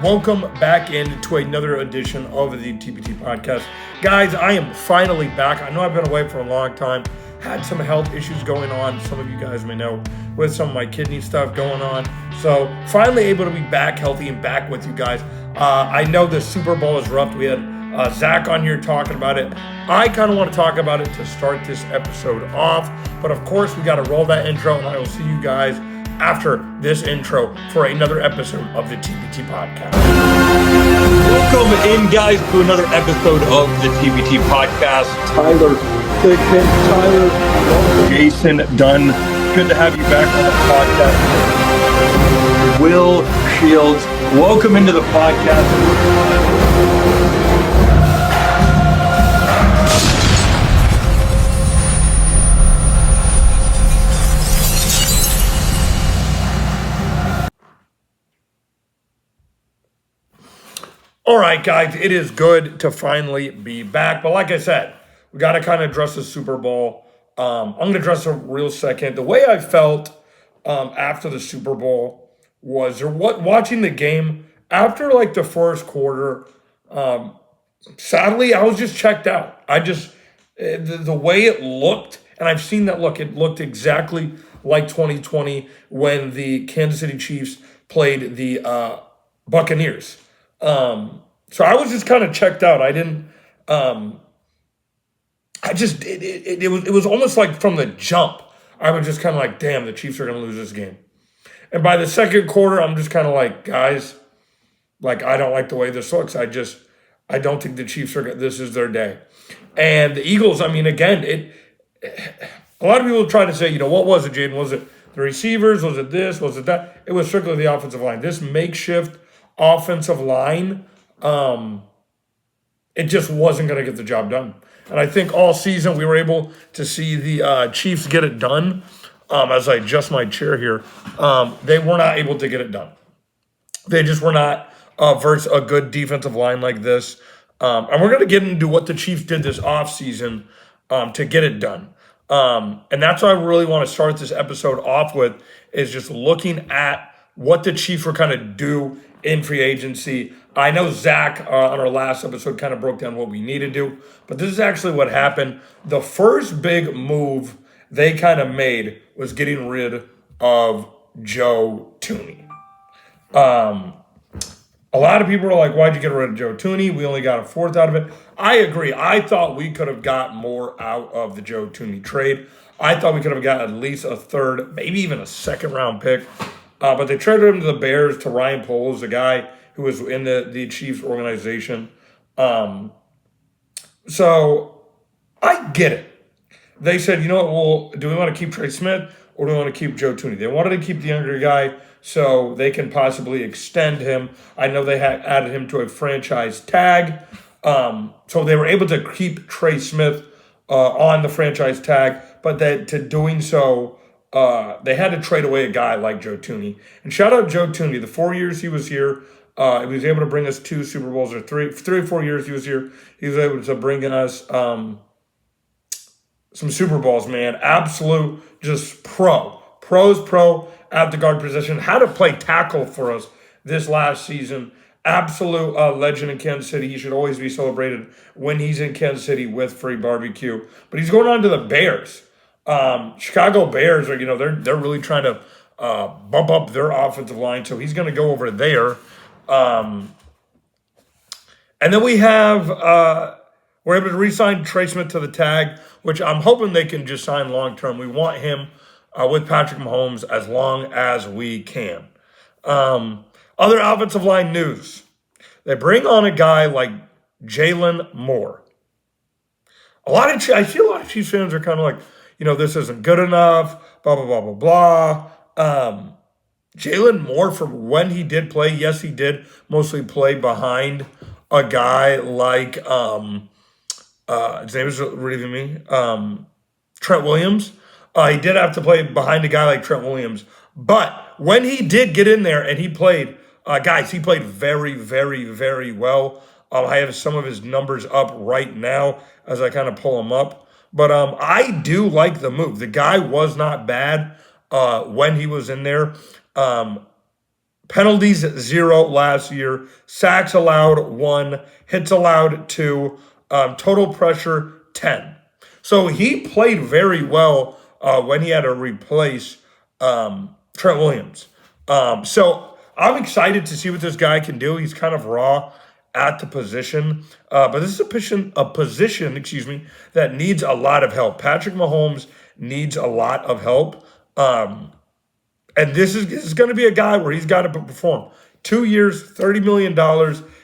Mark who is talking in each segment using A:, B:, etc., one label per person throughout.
A: Welcome back into another edition of the TPT podcast. Guys, I am finally back. I know I've been away for a long time. Had some health issues going on. Some of you guys may know with some of my kidney stuff going on. So finally able to be back healthy and back with you guys. I know the Super Bowl is rough. We had Zach on here talking about it. I kind of want to talk about it to start this episode off. But of course, we got to roll that intro, and I will see you guys after this intro for another episode of the TPT podcast. Welcome in, guys, to another episode of the TPT podcast. Tyler Thigpen, Jason Dunn, good to have you back on the podcast. Will Shields, welcome into the podcast. All right, guys, it is good to finally be back. But like I said, we got to kind of address the Super Bowl. I'm going to address a real second. The way I felt after the Super Bowl was watching the game after like the first quarter. Sadly, I was just checked out. The way it looked, and I've seen that look, it looked exactly like 2020 when the Kansas City Chiefs played the Buccaneers. So I was just kind of checked out. I didn't, it was almost like from the jump, I was just kind of like, damn, the Chiefs are going to lose this game. And by the second quarter, I'm just kind of like, guys, like, I don't like the way this looks. I don't think the Chiefs this is their day. And the Eagles, I mean, again, a lot of people try to say, what was it, Jaden? Was it the receivers? Was it this? Was it that? It was strictly the offensive line. This makeshift offensive line, it just wasn't going to get the job done. And I think all season we were able to see the Chiefs get it done. As I adjust my chair here, they were not able to get it done. They just were not versus a good defensive line like this. And we're going to get into what the Chiefs did this offseason to get it done. And that's what I really want to start this episode off with, is just looking at what the Chiefs were kind of do in free agency. I know Zach on our last episode kind of broke down what we need to do, but this is actually what happened. The first big move they kind of made was getting rid of Joe Thuney. A lot of people are like, why'd you get rid of Joe Thuney? We only got a fourth out of it. I agree. I thought we could have got more out of the Joe Thuney trade. I thought we could have got at least a third, maybe even a second round pick. But they traded him to the Bears, to Ryan Poles, a guy who was in the Chiefs organization. So I get it. They said, you know what, well, do we want to keep Trey Smith or do we want to keep Joe Thuney? They wanted to keep the younger guy so they can possibly extend him. I know they had added him to a franchise tag. So they were able to keep Trey Smith on the franchise tag, but to doing so, they had to trade away a guy like Joe Thuney. And shout out Joe Thuney. The 4 years he was here, he was able to bring us 2 Super Bowls, or 3 or 4 years he was here. He was able to bring us some Super Bowls, man. Absolute just pro at the guard position. Had to play tackle for us this last season. Absolute legend in Kansas City. He should always be celebrated when he's in Kansas City with free barbecue. But he's going on to the Bears. Chicago Bears are, they're really trying to bump up their offensive line, so he's going to go over there. And then we have, we're able to re-sign Trey Smith to the tag, which I'm hoping they can just sign long-term. We want him with Patrick Mahomes as long as we can. Other offensive line news. They bring on a guy like Jalen Moore. I see a lot of Chiefs fans are kind of like, this isn't good enough, blah, blah, blah, blah, blah. Jalen Moore, from when he did play, yes, he did mostly play behind a guy like, his name is relieving me, Trent Williams. He did have to play behind a guy like Trent Williams. But when he did get in there and he played, guys, he played very, very, very well. I have some of his numbers up right now as I kind of pull them up. But I do like the move. The guy was not bad when he was in there. Penalties 0 last year. Sacks allowed 1. Hits allowed 2. Total pressure 10. So he played very well when he had to replace Trent Williams. So I'm excited to see what this guy can do. He's kind of raw at the position, but this is a position, that needs a lot of help. Patrick Mahomes needs a lot of help. And this is going to be a guy where he's got to perform. 2 years, $30 million.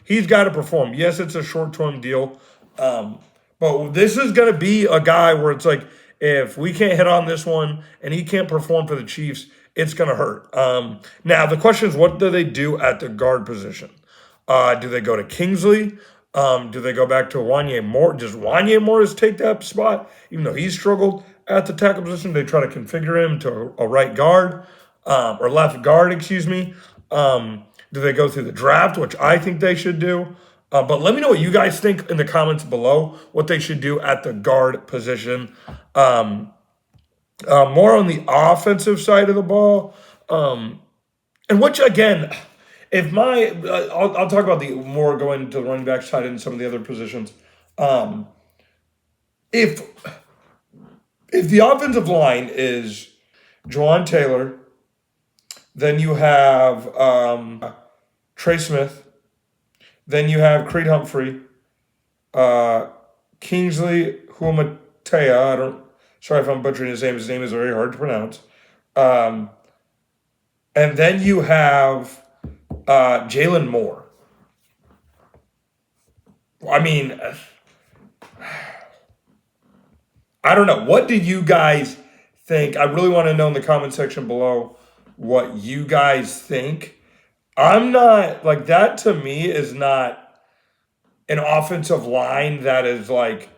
A: He's got to perform. Yes, it's a short-term deal, but this is going to be a guy where it's like, if we can't hit on this one and he can't perform for the Chiefs, it's going to hurt. Now, the question is, what do they do at the guard position? Do they go to Kingsley? Do they go back to Wanya Moore? Does Wanya Morris take that spot? Even though he struggled at the tackle position, they try to configure him to a right guard, or left guard, Do they go through the draft, which I think they should do? But let me know what you guys think in the comments below, what they should do at the guard position. More on the offensive side of the ball. And which, again, if my, I'll talk about the more going to the running back side and some of the other positions. If the offensive line is Jawaan Taylor, then you have Trey Smith, then you have Creed Humphrey, Kingsley Humatea. Sorry if I'm butchering his name. His name is very hard to pronounce. And then you have Jalen Moore. I mean, I don't know. What do you guys think? I really want to know in the comment section below what you guys think. I'm not, like, that to me is not an offensive line that is, like,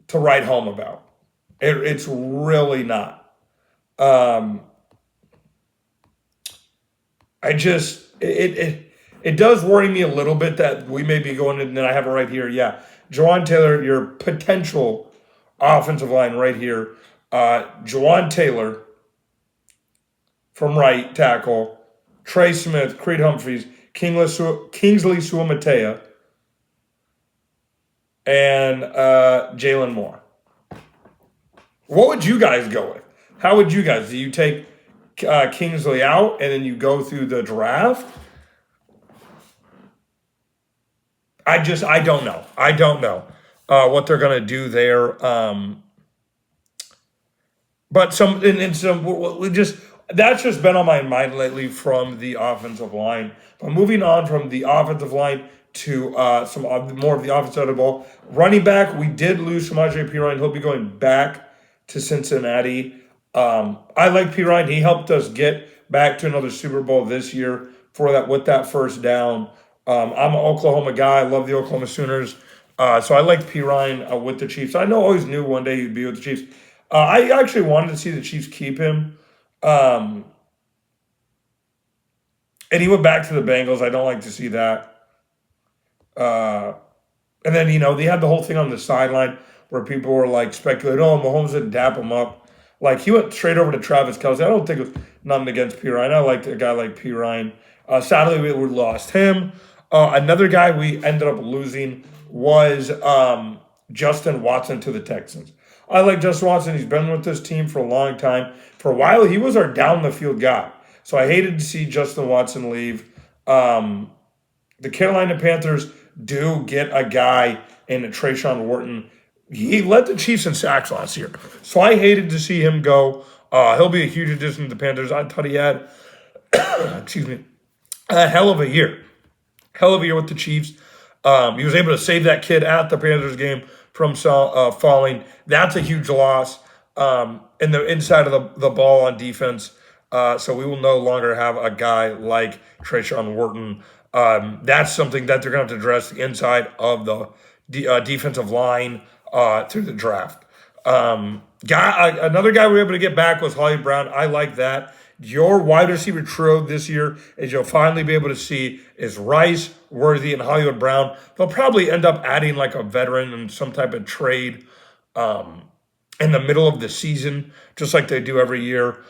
A: to write home about. It's really not. It does worry me a little bit that we may be going in, and I have it right here. Yeah, Jawaan Taylor, your potential offensive line right here. Jawaan Taylor from right tackle, Trey Smith, Creed Humphreys, Kingsley Suamatea, and Jalen Moore. What would you guys go with? How would you guys? Do you take Kingsley out and then you go through the draft? I don't know. I don't know what they're going to do there. But that's just been on my mind lately from the offensive line. But moving on from the offensive line to some more of the offensive side of the ball. Running back, we did lose Samaje Perine. He'll be going back to Cincinnati. I like Perine. He helped us get back to another Super Bowl this year with that first down. I'm an Oklahoma guy. I love the Oklahoma Sooners. So I liked Perine with the Chiefs. I always knew one day he'd be with the Chiefs. I actually wanted to see the Chiefs keep him. And he went back to the Bengals. I don't like to see that. And then, they had the whole thing on the sideline where people were like speculating, Mahomes didn't dap him up. Like, he went straight over to Travis Kelce. I don't think it was nothing against Perine. I liked a guy like Perine. Sadly, we lost him. Another guy we ended up losing was Justin Watson to the Texans. I like Justin Watson. He's been with this team for a long time. For a while, he was our down-the-field guy. So I hated to see Justin Watson leave. The Carolina Panthers do get a guy in Trayshawn Wharton. He led the Chiefs in sacks last year. So I hated to see him go. He'll be a huge addition to the Panthers. I thought he had, a hell of a year. Hell of a year with the Chiefs. He was able to save that kid at the Panthers game from falling. That's a huge loss in the inside of the ball on defense. So we will no longer have a guy like Trayshawn Wharton. That's something that they're going to have to address the inside of the defensive line through the draft. Another guy we were able to get back was Hollywood Brown. I like that. Your wide receiver trio this year, as you'll finally be able to see, is Rice, Worthy, and Hollywood Brown. They'll probably end up adding like a veteran in some type of trade in the middle of the season, just like they do every year.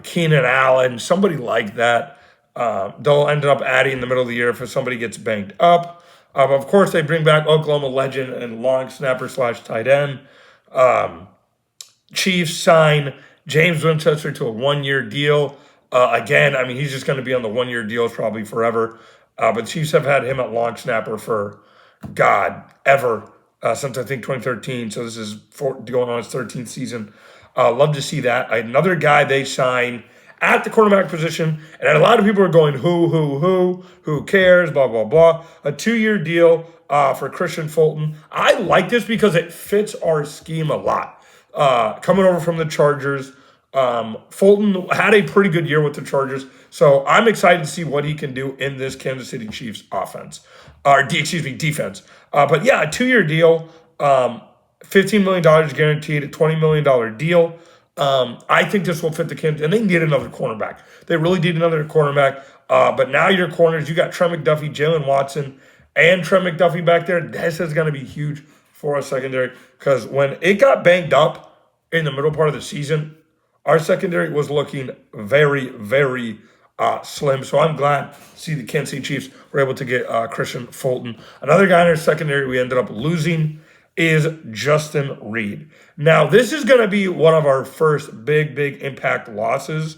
A: Keenan Allen, somebody like that. They'll end up adding in the middle of the year if somebody gets banged up. Of course, they bring back Oklahoma legend and long snapper slash tight end. Chiefs sign James Winchester to a 1-year deal. Again, I mean, he's just going to be on the 1-year deals probably forever. But Chiefs have had him at long snapper for, God, ever, since I think 2013. So this is going on his 13th season. Love to see that. Another guy they sign at the cornerback position, and a lot of people are going, who cares, blah, blah, blah. A 2-year deal for Christian Fulton. I like this because it fits our scheme a lot. Coming over from the Chargers, Fulton had a pretty good year with the Chargers, so I'm excited to see what he can do in this Kansas City Chiefs offense, defense. But yeah, a 2-year deal, $15 million guaranteed, a $20 million deal. I think this will fit the Kansas, and they need another cornerback. They really need another cornerback. But now your corners, you got Trent McDuffie, Jalen Watson, and Trent McDuffie back there. This is going to be huge for our secondary because when it got banged up in the middle part of the season, our secondary was looking very, very slim. So I'm glad to see the Kansas City Chiefs were able to get Christian Fulton. Another guy in our secondary we ended up losing is Justin Reid. Now, this is going to be one of our first big impact losses.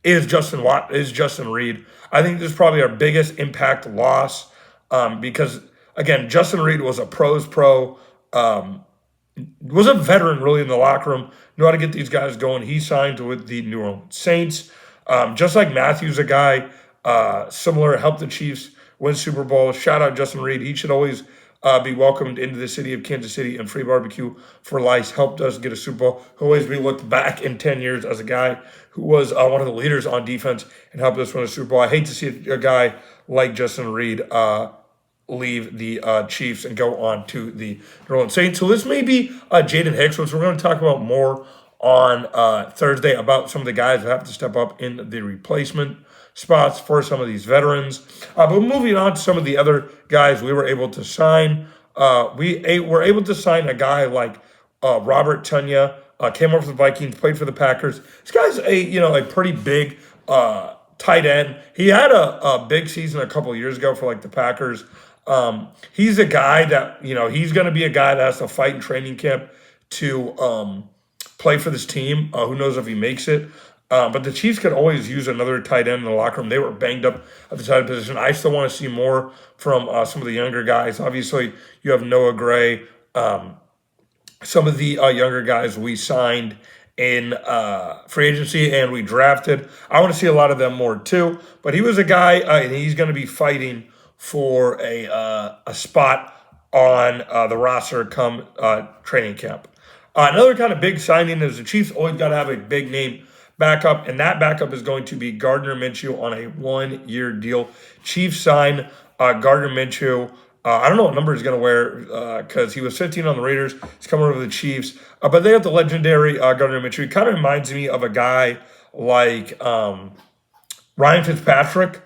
A: Is Justin Reid. I think this is probably our biggest impact loss because, again, Justin Reid was a pro's pro, was a veteran really in the locker room, knew how to get these guys going. He signed with the New Orleans Saints. Just like Matthews, a guy similar, helped the Chiefs win Super Bowl. Shout out Justin Reid. He should always be welcomed into the city of Kansas City, and Free Barbecue for Life helped us get a Super Bowl. He'll always be looked back in 10 years as a guy who was one of the leaders on defense and helped us win a Super Bowl. I hate to see a guy like Justin Reid leave the Chiefs and go on to the New Orleans Saints. So this may be Jaden Hicks, which we're going to talk about more on Thursday about some of the guys that have to step up in the replacement spots for some of these veterans. But moving on to some of the other guys we were able to sign. We were able to sign a guy like Robert Tonyan, came over from the Vikings, played for the Packers. This guy's a pretty big tight end. He had a big season a couple of years ago for like the Packers. He's a guy that, he's going to be a guy that has to fight in training camp to play for this team. Who knows if he makes it. But the Chiefs could always use another tight end in the locker room. They were banged up at the tight end position. I still want to see more from some of the younger guys. Obviously, you have Noah Gray. Some of the younger guys we signed in free agency and we drafted. I want to see a lot of them more too. But he was a guy, and he's going to be fighting for a spot on the roster come training camp. Another kind of big signing is the Chiefs always got to have a big name backup, and that backup is going to be Gardner Minshew on a 1-year deal. Chiefs sign Gardner Minshew. I don't know what number he's going to wear because he was 15 on the Raiders. He's coming over to the Chiefs. But they have the legendary Gardner Minshew. He kind of reminds me of a guy like Ryan Fitzpatrick.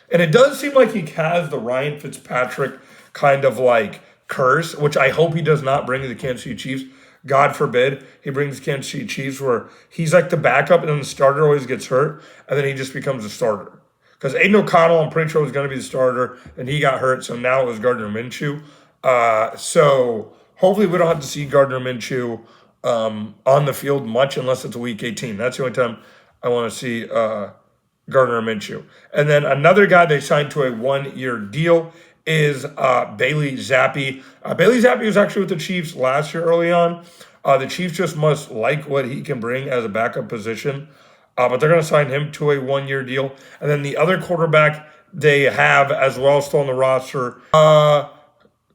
A: And it does seem like he has the Ryan Fitzpatrick kind of like curse, which I hope he does not bring to the Kansas City Chiefs. God forbid he brings Kansas City Chiefs where he's like the backup and then the starter always gets hurt and then he just becomes a starter. Because Aiden O'Connell, I'm pretty sure, was going to be the starter and he got hurt, so now it was Gardner Minshew. So hopefully we don't have to see Gardner Minshew on the field much unless it's week 18. That's the only time I want to see Gardner Minshew. And then another guy they signed to a 1-year deal is Bailey Zappi. Bailey Zappi was actually with the Chiefs last year early on. The Chiefs just must like what he can bring as a backup position. But they're going to sign him to a 1-year deal. And then the other quarterback they have as well still on the roster,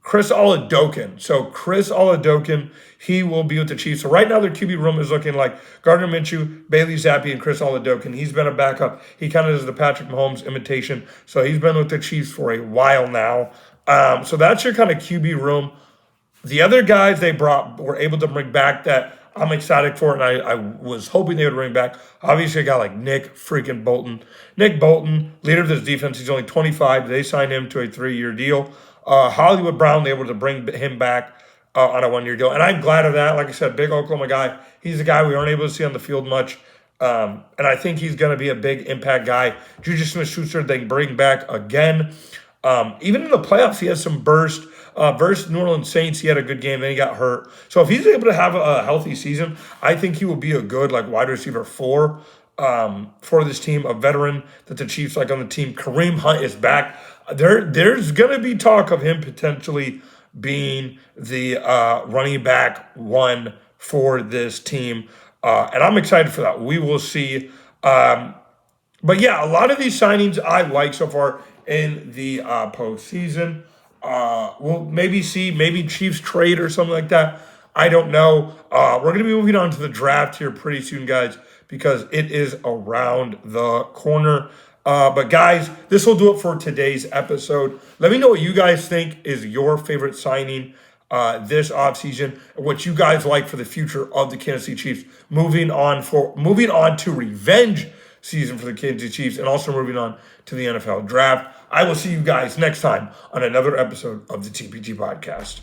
A: Chris Oladokun. So Chris Oladokun, he will be with the Chiefs. So right now their QB room is looking like Gardner Minshew, Bailey Zappi, and Chris Oladokun. He's been a backup. He kind of is the Patrick Mahomes imitation. So he's been with the Chiefs for a while now. So that's your kind of QB room. The other guys they were able to bring back that I'm excited for, and I was hoping they would bring back. Obviously, a guy like Nick freaking Bolton. Nick Bolton, leader of this defense, he's only 25. They signed him to a 3-year deal. Hollywood Brown, they were able to bring him back on a 1-year deal. And I'm glad of that. Like I said, big Oklahoma guy. He's a guy we aren't able to see on the field much. And I think he's going to be a big impact guy. Juju Smith-Schuster, they bring back again. Even in the playoffs, he has some burst. Versus New Orleans Saints, he had a good game, then he got hurt. So if he's able to have a healthy season, I think he will be a good wide receiver for this team, a veteran that the Chiefs like on the team. Kareem Hunt is back. There's going to be talk of him potentially being the running back one for this team. And I'm excited for that. We will see. But yeah, a lot of these signings I like so far in the postseason. We'll maybe Chiefs trade or something like that. I don't know. We're going to be moving on to the draft here pretty soon, guys, because it is around the corner. But guys, this will do it for today's episode. Let me know what you guys think is your favorite signing this offseason, and what you guys like for the future of the Kansas City Chiefs. Moving on to revenge season for the Kansas City Chiefs, and also moving on to the NFL draft. I will see you guys next time on another episode of the TPG Podcast.